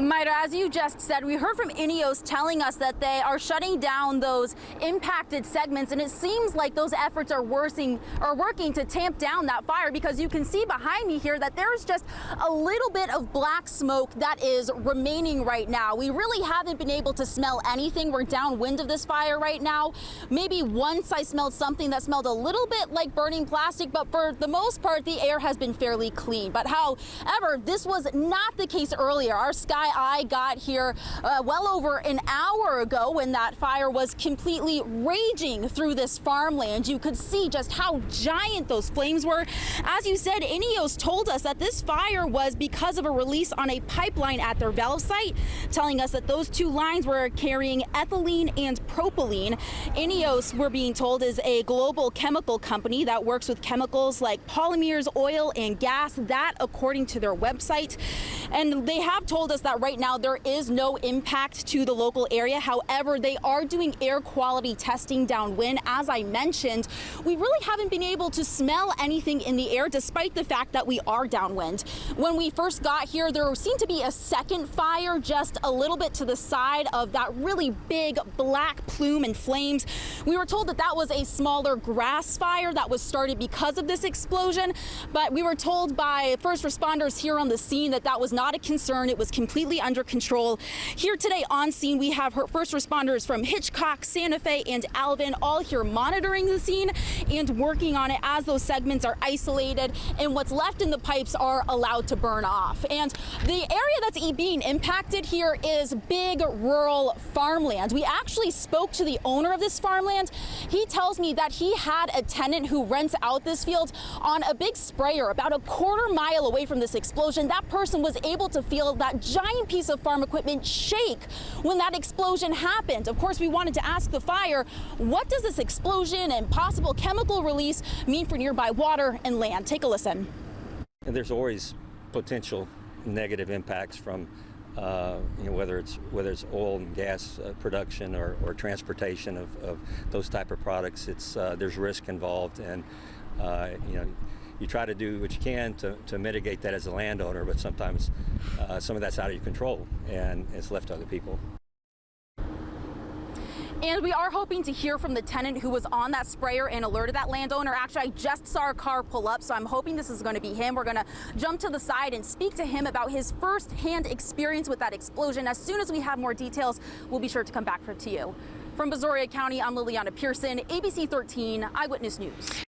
Maida, as you just said, we heard from INEOS telling us that they are shutting down those impacted segments, and it seems like those efforts are working to tamp down that fire, because you can see behind me here that there's just a little bit of black smoke that is remaining right now. We really haven't been able to smell anything. We're downwind of this fire right now. Maybe once I smelled something that smelled a little bit like burning plastic, but for the most part, the air has been fairly clean. But however, this was not the case earlier. Our Sky Eye got here well over an hour ago when that fire was completely raging through this farmland. You could see just how giant those flames were. As you said, INEOS told us that this fire was because of a release on a pipeline at their valve site, telling us that those two lines were carrying ethylene and propylene. INEOS, we're being told, is a global chemical company that works with chemicals like polymers, oil, and gas. That, according to their website. And they have told us that right now there is no impact to the local area. However, they are doing air quality testing downwind. As I mentioned, we really haven't been able to smell anything in the air, despite the fact that we are downwind. When we first got here, there seemed to be a second fire just a little bit to the side of that really big black plume and flames. We were told that that was a smaller grass fire that was started because of this explosion, but we were told by first responders here on the scene that that was not a concern. It was completely under control. Here today on scene, we have first responders from Hitchcock, Santa Fe, and Alvin, all here monitoring the scene and working on it as those segments are isolated and what's left in the pipes are allowed to burn off. And the area that's being impacted here is big rural farmland. We actually spoke to the owner of this farmland. He tells me that he had a tenant who rents out this field on a big sprayer about a quarter-mile away from this explosion. That person was able to feel that giant piece of farm equipment shake when that explosion happened. Of course, we wanted to ask the fire, what does this explosion and possible chemical release mean for nearby water and land? Take a listen. And there's always potential negative impacts from whether it's oil and gas production or transportation of those type of products. There's risk involved, and you try to do what you can to mitigate that as a landowner, but sometimes some of that's out of your control and it's left to other people. And we are hoping to hear from the tenant who was on that sprayer and alerted that landowner. Actually, I just saw a car pull up, so I'm hoping this is going to be him. We're going to jump to the side and speak to him about his first-hand experience with that explosion. As soon as we have more details, we'll be sure to come back to you. From Brazoria County, I'm Liliana Pearson, ABC 13 Eyewitness News.